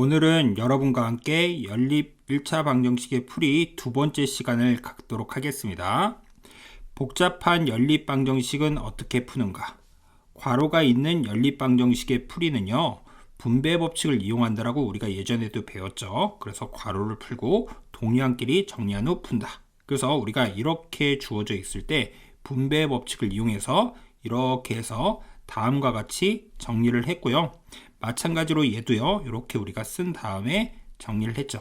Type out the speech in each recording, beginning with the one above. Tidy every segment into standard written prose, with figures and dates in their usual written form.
오늘은 여러분과 함께 연립 1차 방정식의 풀이 두 번째 시간을 갖도록 하겠습니다. 복잡한 연립 방정식은 어떻게 푸는가? 괄호가 있는 연립 방정식의 풀이는요, 분배 법칙을 이용한다라고 우리가 예전에도 배웠죠. 그래서 괄호를 풀고 동량끼리 정리한 후 푼다. 그래서 우리가 이렇게 주어져 있을 때 분배 법칙을 이용해서 이렇게 해서 다음과 같이 정리를 했고요. 마찬가지로 얘도요, 이렇게 우리가 쓴 다음에 정리를 했죠.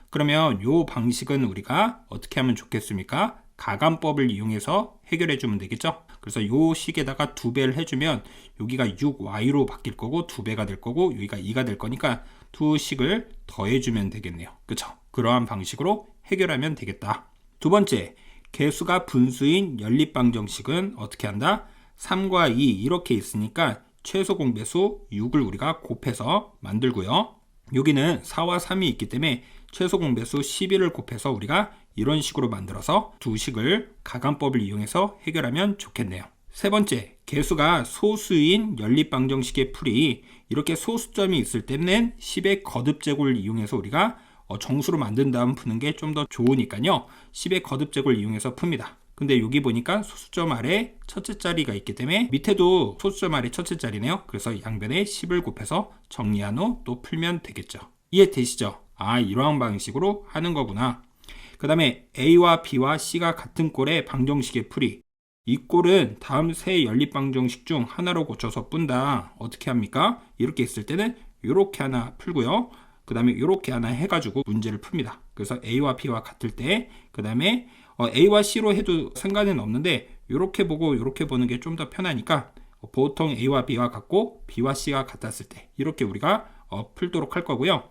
그러면 이 방식은 우리가 어떻게 하면 좋겠습니까? 가감법을 이용해서 해결해 주면 되겠죠. 그래서 이 식에다가 2배를 해주면 여기가 6y로 바뀔 거고 2배가 될 거고 여기가 2가 될 거니까 두 식을 더해주면 되겠네요. 그쵸? 그러한 방식으로 해결하면 되겠다. 두 번째, 개수가 분수인 연립방정식은 어떻게 한다? 3과 2 이렇게 있으니까 최소 공배수 6을 우리가 곱해서 만들고요. 여기는 4와 3이 있기 때문에 최소 공배수 11을 곱해서 우리가 이런 식으로 만들어서 두 식을 가감법을 이용해서 해결하면 좋겠네요. 세 번째, 개수가 소수인 연립방정식의 풀이 이렇게 소수점이 있을 때는 10의 거듭제곱을 이용해서 우리가 정수로 만든 다음 푸는 게 좀 더 좋으니까요. 10의 거듭제곱을 이용해서 풉니다. 근데 여기 보니까 소수점 아래 첫째 자리가 있기 때문에 밑에도 소수점 아래 첫째 자리네요. 그래서 양변에 10을 곱해서 정리한 후 또 풀면 되겠죠. 이해되시죠? 아, 이러한 방식으로 하는 거구나. 그 다음에 A와 B와 C가 같은 꼴의 방정식의 풀이. 이 꼴은 다음 세 연립방정식 중 하나로 고쳐서 푼다. 어떻게 합니까? 이렇게 있을 때는 이렇게 하나 풀고요. 그 다음에 이렇게 하나 해가지고 문제를 풉니다. 그래서 A와 B와 같을 때, 그 다음에 A와 C로 해도 상관은 없는데 이렇게 보고 이렇게 보는 게 좀 더 편하니까 보통 A와 B와 같고 B와 C가 같았을 때 이렇게 우리가 풀도록 할 거고요.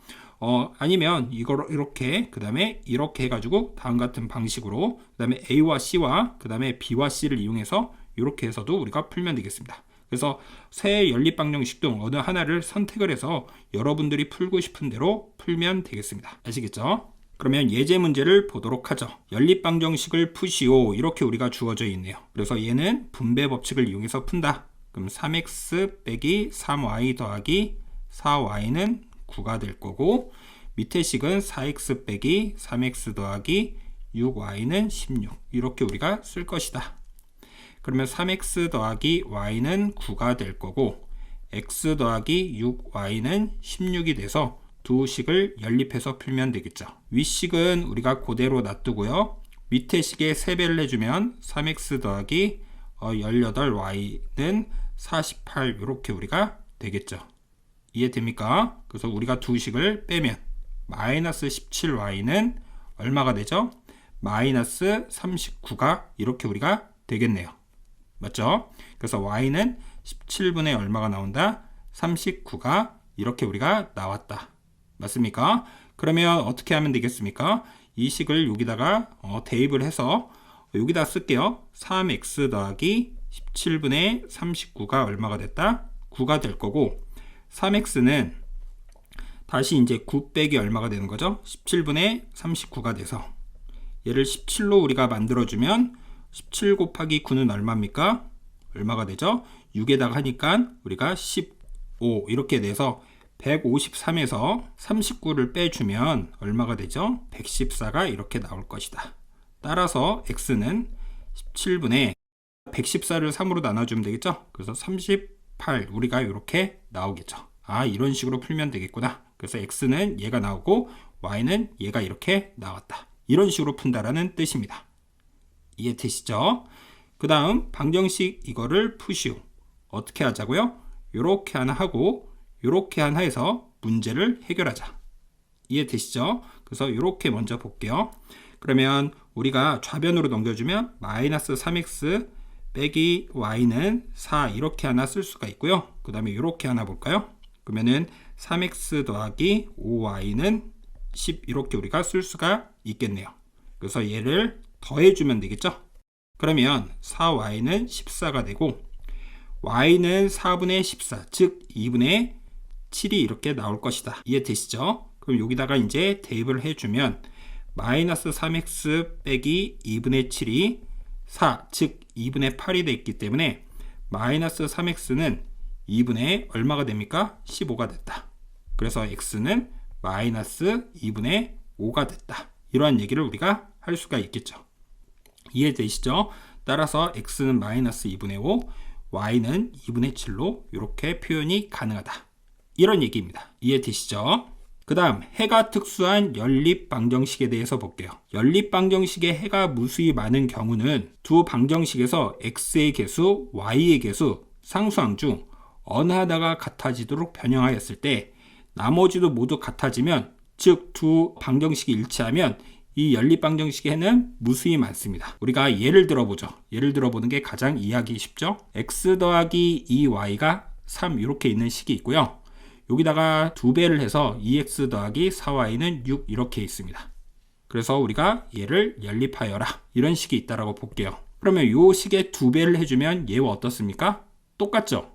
아니면 이걸 이렇게 그 다음에 이렇게 해가지고 다음 같은 방식으로 그 다음에 A와 C와 그 다음에 B와 C를 이용해서 이렇게 해서도 우리가 풀면 되겠습니다. 그래서 세 연립방정식 중 어느 하나를 선택을 해서 여러분들이 풀고 싶은 대로 풀면 되겠습니다. 아시겠죠? 그러면 예제 문제를 보도록 하죠. 연립방정식을 푸시오. 이렇게 우리가 주어져 있네요. 그래서 얘는 분배 법칙을 이용해서 푼다. 그럼 3x 빼기 3y 더하기 4y는 9가 될 거고, 밑에 식은 4x 빼기 3x 더하기 6y는 16. 이렇게 우리가 쓸 것이다. 그러면 3x 더하기 y는 9가 될 거고, x 더하기 6y는 16이 돼서 두 식을 연립해서 풀면 되겠죠. 윗식은 우리가 그대로 놔두고요. 밑에 식에 3배를 해주면 3x 더하기 18y는 48 이렇게 우리가 되겠죠. 이해됩니까? 그래서 우리가 두 식을 빼면 마이너스 17y는 얼마가 되죠? 마이너스 39가 이렇게 우리가 되겠네요. 맞죠? 그래서 y는 17분의 얼마가 나온다? 39가 이렇게 우리가 나왔다. 맞습니까? 그러면 어떻게 하면 되겠습니까? 이 식을 여기다가 대입을 해서 여기다 쓸게요. 3x 더하기 17분의 39가 얼마가 됐다? 9가 될 거고, 3x는 다시 이제 9 빼기 얼마가 되는 거죠? 17분의 39가 돼서 얘를 17로 우리가 만들어주면 17 곱하기 9는 얼마입니까? 얼마가 되죠? 6에다가 하니까 우리가 15 이렇게 돼서 153에서 39를 빼주면 얼마가 되죠? 114가 이렇게 나올 것이다. 따라서 x는 17분의 114를 3으로 나눠주면 되겠죠? 그래서 38 우리가 이렇게 나오겠죠. 아, 이런 식으로 풀면 되겠구나. 그래서 x는 얘가 나오고 y는 얘가 이렇게 나왔다. 이런 식으로 푼다라는 뜻입니다. 이해되시죠? 그 다음 방정식 이거를 푸시오. 어떻게 하자고요? 이렇게 하나 하고 이렇게 하나 해서 문제를 해결하자. 이해되시죠? 그래서 이렇게 먼저 볼게요. 그러면 우리가 좌변으로 넘겨주면 마이너스 3x 빼기 y는 4 이렇게 하나 쓸 수가 있고요. 그 다음에 이렇게 하나 볼까요? 그러면은 3x 더하기 5y는 10 이렇게 우리가 쓸 수가 있겠네요. 그래서 얘를 더해주면 되겠죠? 그러면 4y는 14가 되고 y는 4분의 14 즉 2분의 7이 이렇게 나올 것이다. 이해되시죠? 그럼 여기다가 이제 대입을 해주면 마이너스 3x 빼기 2분의 7이 4 즉 2분의 8이 되기 때문에 마이너스 3x는 2분의 얼마가 됩니까? 15가 됐다. 그래서 x는 마이너스 2분의 5가 됐다. 이러한 얘기를 우리가 할 수가 있겠죠. 이해되시죠? 따라서 x는 마이너스 2분의 5, y는 2분의 7로 이렇게 표현이 가능하다. 이런 얘기입니다. 이해되시죠? 그 다음 해가 특수한 연립 방정식에 대해서 볼게요. 연립 방정식에 해가 무수히 많은 경우는 두 방정식에서 x의 개수, y의 개수, 상수항 중 어느 하나가 같아지도록 변형하였을 때 나머지도 모두 같아지면, 즉 두 방정식이 일치하면 이 연립 방정식의 해는 무수히 많습니다. 우리가 예를 들어보죠. 예를 들어보는 게 가장 이해하기 쉽죠. x 더하기 2y가 3 이렇게 있는 식이 있고요. 여기다가 2배를 해서 2x 더하기 4y는 6 이렇게 있습니다. 그래서 우리가 얘를 연립하여라 이런 식이 있다라고 볼게요. 그러면 이 식에 2배를 해주면 얘와 어떻습니까? 똑같죠?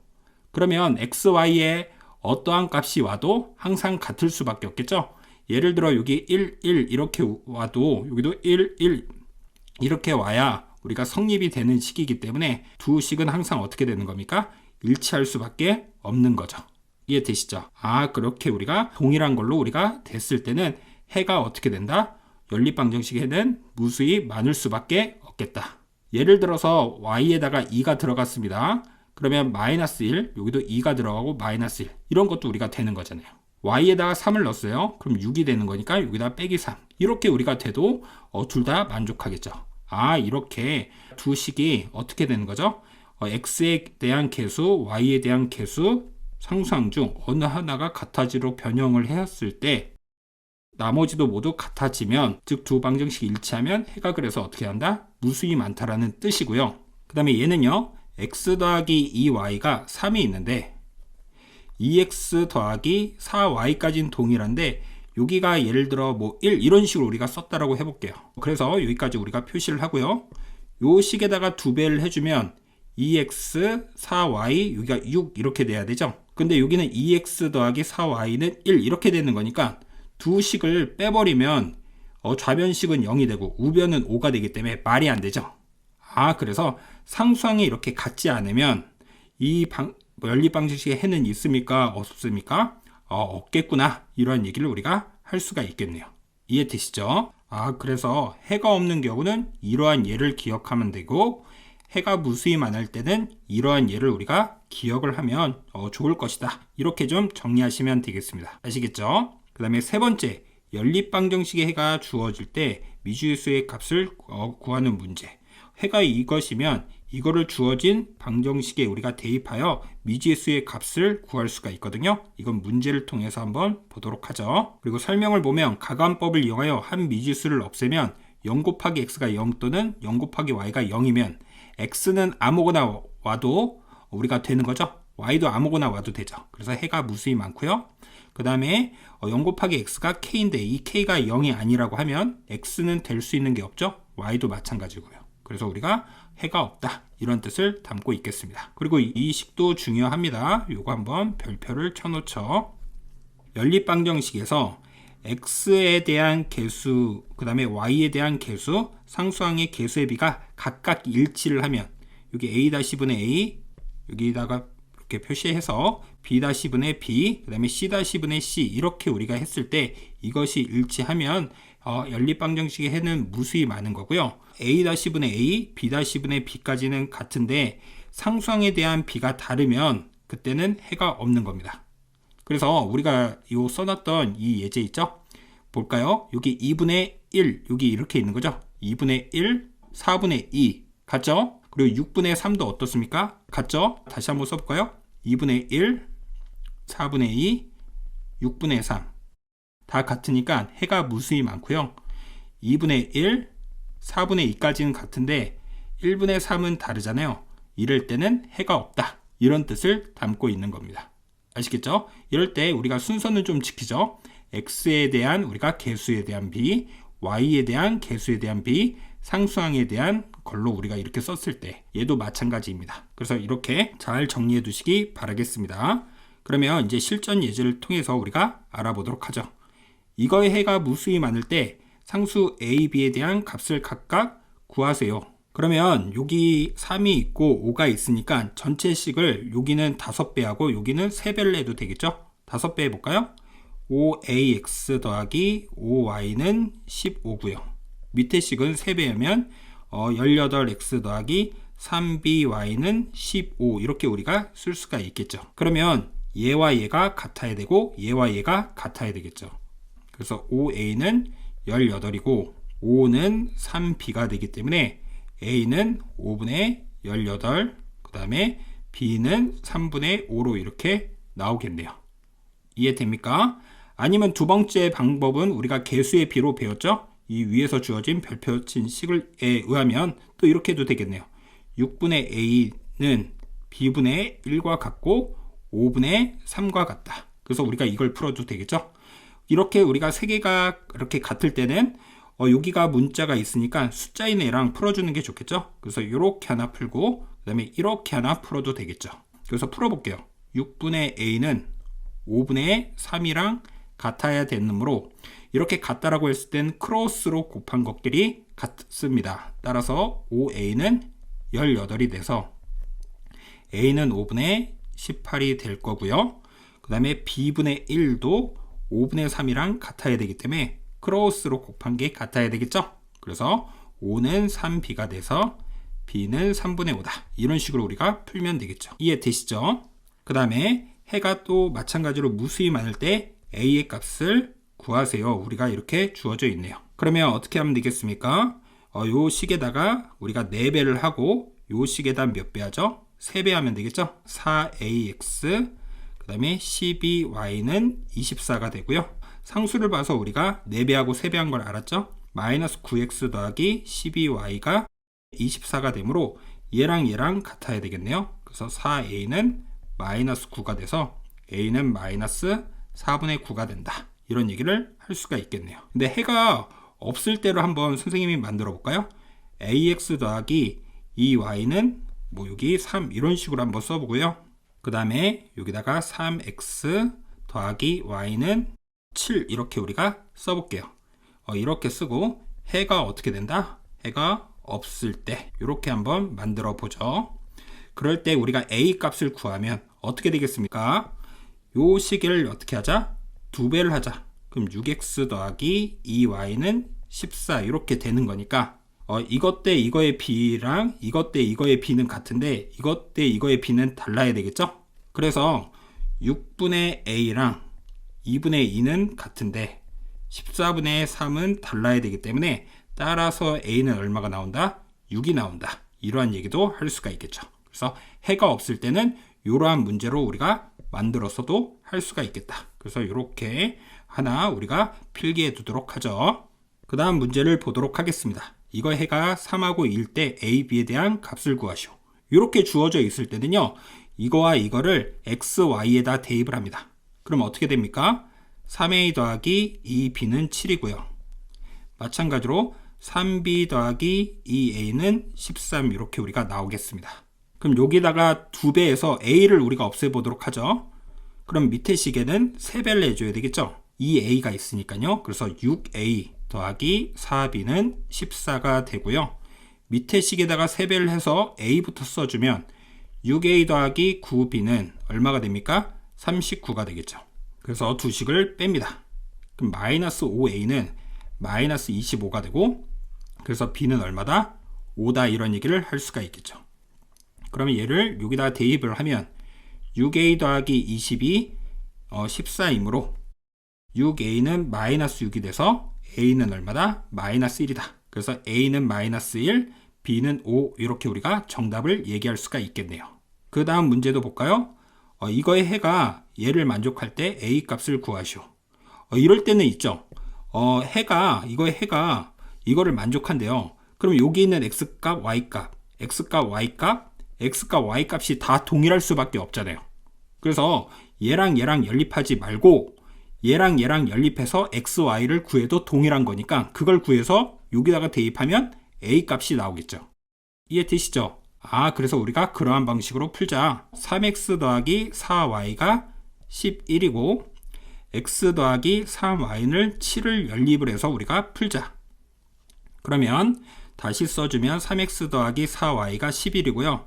그러면 x, y에 어떠한 값이 와도 항상 같을 수밖에 없겠죠? 예를 들어 여기 1, 1 이렇게 와도 여기도 1, 1 이렇게 와야 우리가 성립이 되는 식이기 때문에 두 식은 항상 어떻게 되는 겁니까? 일치할 수밖에 없는 거죠. 이해되시죠? 그렇게 우리가 동일한 걸로 우리가 됐을 때는 해가 어떻게 된다? 연립방정식의 해는 무수히 많을 수밖에 없겠다. 예를 들어서 y에다가 2가 들어갔습니다. 그러면 마이너스 1, 여기도 2가 들어가고 마이너스 1 이런 것도 우리가 되는 거잖아요. y에다가 3을 넣었어요. 그럼 6이 되는 거니까 여기다 빼기 3 이렇게 우리가 돼도 둘 다 만족하겠죠. 이렇게 두 식이 어떻게 되는 거죠? x에 대한 개수, y에 대한 개수, 상수항 중 어느 하나가 같아지로 변형을 했을 때 나머지도 모두 같아지면, 즉 두 방정식이 일치하면 해가 그래서 어떻게 한다? 무수히 많다라는 뜻이고요. 그 다음에 얘는요, x 더하기 2y가 3이 있는데 2x 더하기 4y까지는 동일한데 여기가 예를 들어 1 이런 식으로 우리가 썼다라고 해볼게요. 그래서 여기까지 우리가 표시를 하고요. 요 식에다가 2배를 해주면 2x 4y 여기가 6 이렇게 돼야 되죠. 근데 여기는 2x 더하기 4y는 1 이렇게 되는 거니까 두 식을 빼버리면 좌변식은 0이 되고 우변은 5가 되기 때문에 말이 안 되죠. 그래서 상수항이 이렇게 같지 않으면 이 연립방정식의 해는 있습니까? 없습니까? 없겠구나. 이런 얘기를 우리가 할 수가 있겠네요. 이해되시죠? 그래서 해가 없는 경우는 이러한 예를 기억하면 되고, 해가 무수히 많을 때는 이러한 예를 우리가 기억을 하면 좋을 것이다. 이렇게 좀 정리하시면 되겠습니다. 아시겠죠? 그 다음에 세 번째, 연립방정식의 해가 주어질 때 미지수의 값을 구하는 문제. 해가 이것이면 이거를 주어진 방정식에 우리가 대입하여 미지수의 값을 구할 수가 있거든요. 이건 문제를 통해서 한번 보도록 하죠. 그리고 설명을 보면 가감법을 이용하여 한 미지수를 없애면 0 곱하기 x가 0 또는 0 곱하기 y가 0이면 x는 아무거나 와도 우리가 되는 거죠. y도 아무거나 와도 되죠. 그래서 해가 무수히 많고요. 그 다음에 0 곱하기 x가 k인데 이 k가 0이 아니라고 하면 x는 될 수 있는 게 없죠. y도 마찬가지고요. 그래서 우리가 해가 없다 이런 뜻을 담고 있겠습니다. 그리고 이 식도 중요합니다. 요거 한번 별표를 쳐놓죠. 연립방정식에서 x에 대한 개수, 그 다음에 y에 대한 개수, 상수항의 개수의 비가 각각 일치를 하면 여기 a-분의 a 여기다가 이렇게 표시해서 b-분의 b, 그 다음에 c-분의 c 이렇게 우리가 했을 때 이것이 일치하면 연립방정식의 해는 무수히 많은 거고요. a-분의 a, b-분의 b까지는 같은데 상수항에 대한 b가 다르면 그때는 해가 없는 겁니다. 그래서 우리가 요 써놨던 이 예제 있죠? 볼까요? 여기 2분의 1 여기 이렇게 있는 거죠? 2분의 1, 4분의 2 같죠? 그리고 6분의 3도 어떻습니까? 같죠? 다시 한번 써볼까요? 2분의 1, 4분의 2, 6분의 3 다 같으니까 해가 무수히 많고요. 2분의 1, 4분의 2까지는 같은데 1분의 3은 다르잖아요. 이럴 때는 해가 없다. 이런 뜻을 담고 있는 겁니다. 아시겠죠? 이럴 때 우리가 순서는 좀 지키죠. x에 대한 우리가 개수에 대한 b, y에 대한 개수에 대한 b, 상수항에 대한 걸로 우리가 이렇게 썼을 때 얘도 마찬가지입니다. 그래서 이렇게 잘 정리해 두시기 바라겠습니다. 그러면 이제 실전 예제를 통해서 우리가 알아보도록 하죠. 이거의 해가 무수히 많을 때 상수 a, b에 대한 값을 각각 구하세요. 그러면 여기 3이 있고 5가 있으니까 전체식을 여기는 5배 하고 여기는 3배를 해도 되겠죠? 5배 해볼까요? 5ax 더하기 5y는 15고요. 밑에 식은 3배하면 18x 더하기 3by는 15 이렇게 우리가 쓸 수가 있겠죠. 그러면 얘와 얘가 같아야 되고 얘와 얘가 같아야 되겠죠. 그래서 5a는 18이고 5는 3b가 되기 때문에 a는 5분의 18, 그 다음에 b는 3분의 5로 이렇게 나오겠네요. 이해됩니까? 아니면 두 번째 방법은 우리가 개수의 비로 배웠죠? 이 위에서 주어진 별표 친 식에 의하면 또 이렇게 해도 되겠네요. 6분의 a는 b분의 1과 같고 5분의 3과 같다. 그래서 우리가 이걸 풀어도 되겠죠? 이렇게 우리가 세 개가 이렇게 같을 때는 여기가 문자가 있으니까 숫자인 애랑 풀어주는 게 좋겠죠? 그래서 이렇게 하나 풀고 그 다음에 이렇게 하나 풀어도 되겠죠? 그래서 풀어볼게요. 6분의 a는 5분의 3이랑 같아야 되므로 이렇게 같다라고 했을 땐 크로스로 곱한 것끼리 같습니다. 따라서 5a는 18이 돼서 a는 5분의 18이 될 거고요. 그 다음에 b분의 1도 5분의 3이랑 같아야 되기 때문에 크로스로 곱한 게 같아야 되겠죠? 그래서 5는 3b가 돼서 b는 3분의 5다. 이런 식으로 우리가 풀면 되겠죠. 이해되시죠? 그 다음에 해가 또 마찬가지로 무수히 많을 때 a의 값을 구하세요. 우리가 이렇게 주어져 있네요. 그러면 어떻게 하면 되겠습니까? 요 식에다가 우리가 4배를 하고 요 식에다 몇 배 하죠? 3배 하면 되겠죠? 4ax 그 다음에 12y는 24가 되고요. 상수를 봐서 우리가 4배하고 3배 한 걸 알았죠? 마이너스 9x 더하기 12y가 24가 되므로 얘랑 얘랑 같아야 되겠네요. 그래서 4a는 마이너스 9가 돼서 a는 마이너스 4분의 9가 된다. 이런 얘기를 할 수가 있겠네요. 근데 해가 없을 때로 한번 선생님이 만들어 볼까요? ax 더하기 2y는 뭐 여기 3 이런 식으로 한번 써보고요. 그 다음에 여기다가 3x 더하기 y는 7 이렇게 우리가 써볼게요. 이렇게 쓰고 해가 어떻게 된다? 해가 없을 때 이렇게 한번 만들어 보죠. 그럴 때 우리가 a 값을 구하면 어떻게 되겠습니까? 요 식을 어떻게 하자? 2배를 하자. 그럼 6x 더하기 2y는 14 이렇게 되는 거니까 이것 대 이거의 b랑 이것 대 이거의 b는 같은데 이것 대 이거의 b는 달라야 되겠죠? 그래서 6분의 a랑 2분의 2는 같은데 14분의 3은 달라야 되기 때문에 따라서 a는 얼마가 나온다? 6이 나온다. 이러한 얘기도 할 수가 있겠죠. 그래서 해가 없을 때는 이러한 문제로 우리가 만들어서도 할 수가 있겠다. 그래서 이렇게 하나 우리가 필기해 두도록 하죠. 그 다음 문제를 보도록 하겠습니다. 이거 해가 3하고 2일 때 a, b에 대한 값을 구하시오. 이렇게 주어져 있을 때는요. 이거와 이거를 x, y에다 대입을 합니다. 그럼 어떻게 됩니까? 3a 더하기 2b는 7이고요. 마찬가지로 3b 더하기 2a는 13 이렇게 우리가 나오겠습니다. 그럼 여기다가 2배에서 a를 우리가 없애보도록 하죠. 그럼 밑에 식에는 3배를 해줘야 되겠죠. 2a가 있으니까요. 그래서 6a 더하기 4b는 14가 되고요. 밑에 식에다가 3배를 해서 a부터 써주면 6a 더하기 9b는 얼마가 됩니까? 39가 되겠죠. 그래서 두 식을 뺍니다. 그럼 마이너스 5a는 마이너스 25가 되고 그래서 b는 얼마다? 5다 이런 얘기를 할 수가 있겠죠. 그러면 얘를 여기다 대입을 하면 6a 더하기 20이 14이므로 6a는 마이너스 6이 돼서 a는 얼마다? 마이너스 1이다. 그래서 a는 마이너스 1, b는 5 이렇게 우리가 정답을 얘기할 수가 있겠네요. 그 다음 문제도 볼까요? 이거의 해가 얘를 만족할 때 a 값을 구하시오. 이럴 때는 있죠. 이거의 해가 이거를 만족한대요. 그럼 여기 있는 x값, y값, x값, y값, x값, y값이 다 동일할 수밖에 없잖아요. 그래서 얘랑 얘랑 연립하지 말고 얘랑 얘랑 연립해서 x, y를 구해도 동일한 거니까 그걸 구해서 여기다가 대입하면 a 값이 나오겠죠. 이해되시죠? 그래서 우리가 그러한 방식으로 풀자. 3x 더하기 4y가 11이고 x 더하기 3y를 7을 연립을 해서 우리가 풀자. 그러면 다시 써주면 3x 더하기 4y가 11이고요.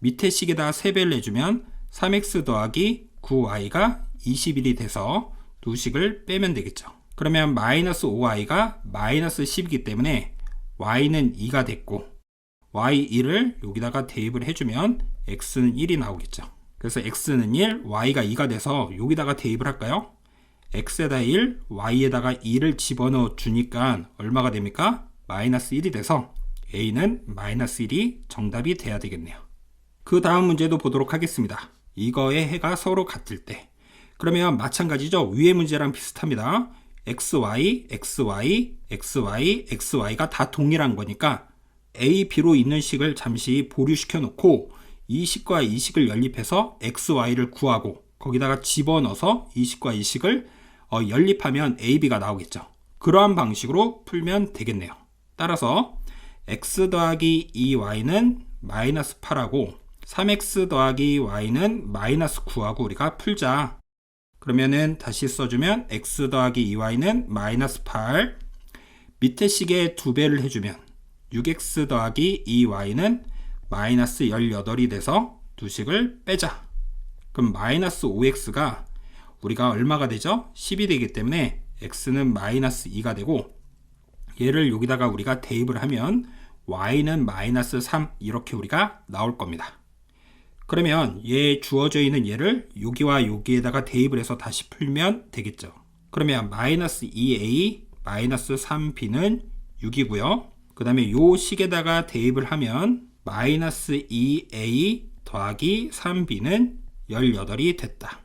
밑에 식에다 3배를 내주면 3x 더하기 9y가 21이 돼서 두 식을 빼면 되겠죠. 그러면 마이너스 5y가 마이너스 10이기 때문에 y는 2가 됐고 y1을 여기다가 대입을 해주면 x는 1이 나오겠죠. 그래서 x는 1, y가 2가 돼서 여기다가 대입을 할까요? x에다 1, y에다가 2를 집어넣어 주니까 얼마가 됩니까? 마이너스 1이 돼서 a는 마이너스 1이 정답이 돼야 되겠네요. 그 다음 문제도 보도록 하겠습니다. 이거의 해가 서로 같을 때. 그러면 마찬가지죠. 위의 문제랑 비슷합니다. xy, xy, xy, xy가 다 동일한 거니까 a, b로 있는 식을 잠시 보류시켜 놓고 이 식과 이 식을 연립해서 xy를 구하고 거기다가 집어넣어서 이 식과 이 식을 연립하면 a, b가 나오겠죠. 그러한 방식으로 풀면 되겠네요. 따라서 x 더하기 2y는 마이너스 8하고 3x 더하기 y는 마이너스 9하고 우리가 풀자. 그러면은 다시 써주면 x 더하기 2y는 마이너스 8, 밑에 식에 2배를 해주면 6x 더하기 2y는 마이너스 18이 돼서 두 식을 빼자. 그럼 마이너스 5x가 우리가 얼마가 되죠? 10이 되기 때문에 x는 마이너스 2가 되고 얘를 여기다가 우리가 대입을 하면 y는 마이너스 3 이렇게 우리가 나올 겁니다. 그러면 얘 주어져 있는 얘를 여기와 여기에다가 대입을 해서 다시 풀면 되겠죠. 그러면 마이너스 2a 마이너스 3b는 6이고요. 그 다음에 요 식에다가 대입을 하면 마이너스 2a 더하기 3b는 18이 됐다.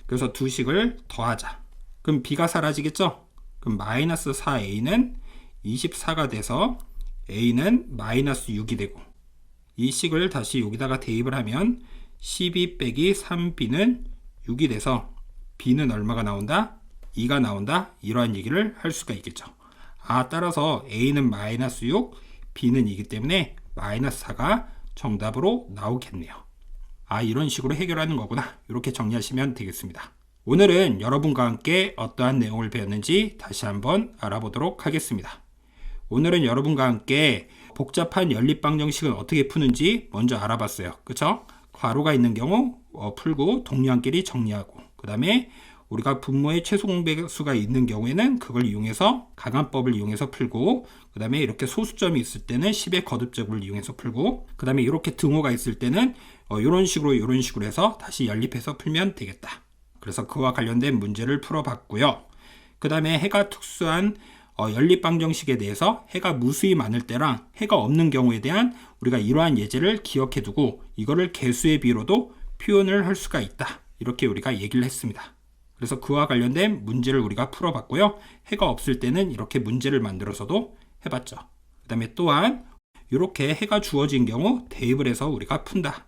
그래서 두 식을 더하자. 그럼 b가 사라지겠죠? 그럼 마이너스 4a는 24가 돼서 a는 마이너스 6이 되고 이 식을 다시 여기다가 대입을 하면 12 빼기 3b는 6이 돼서 b는 얼마가 나온다? 2가 나온다? 이러한 얘기를 할 수가 있겠죠. 따라서 a는 마이너스 6, b는 2이기 때문에 마이너스 4가 정답으로 나오겠네요. 이런 식으로 해결하는 거구나. 이렇게 정리하시면 되겠습니다. 오늘은 여러분과 함께 어떠한 내용을 배웠는지 다시 한번 알아보도록 하겠습니다. 오늘은 여러분과 함께 복잡한 연립방정식은 어떻게 푸는지 먼저 알아봤어요. 그쵸? 괄호가 있는 경우 풀고 동류항끼리 정리하고, 그 다음에 우리가 분모의 최소 공배수가 있는 경우에는 그걸 이용해서 가감법을 이용해서 풀고, 그 다음에 이렇게 소수점이 있을 때는 10의 거듭제곱을 이용해서 풀고, 그 다음에 이렇게 등호가 있을 때는 이런 식으로 해서 다시 연립해서 풀면 되겠다. 그래서 그와 관련된 문제를 풀어봤고요. 그 다음에 해가 특수한 연립방정식에 대해서 해가 무수히 많을 때랑 해가 없는 경우에 대한 우리가 이러한 예제를 기억해 두고 이거를 개수의 비로도 표현을 할 수가 있다. 이렇게 우리가 얘기를 했습니다. 그래서 그와 관련된 문제를 우리가 풀어봤고요. 해가 없을 때는 이렇게 문제를 만들어서도 해봤죠. 그 다음에 또한 이렇게 해가 주어진 경우 대입을 해서 우리가 푼다.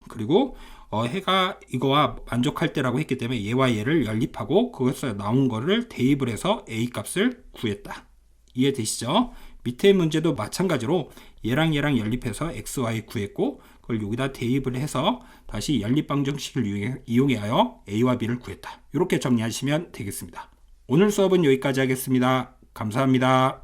그리고 해가 이거와 만족할 때라고 했기 때문에 얘와 얘를 연립하고 그것에서 나온 거를 대입을 해서 a 값을 구했다. 이해되시죠? 밑에 문제도 마찬가지로 얘랑 연립해서 xy 구했고 그걸 여기다 대입을 해서 다시 연립방정식을 이용하여 a와 b를 구했다. 이렇게 정리하시면 되겠습니다. 오늘 수업은 여기까지 하겠습니다. 감사합니다.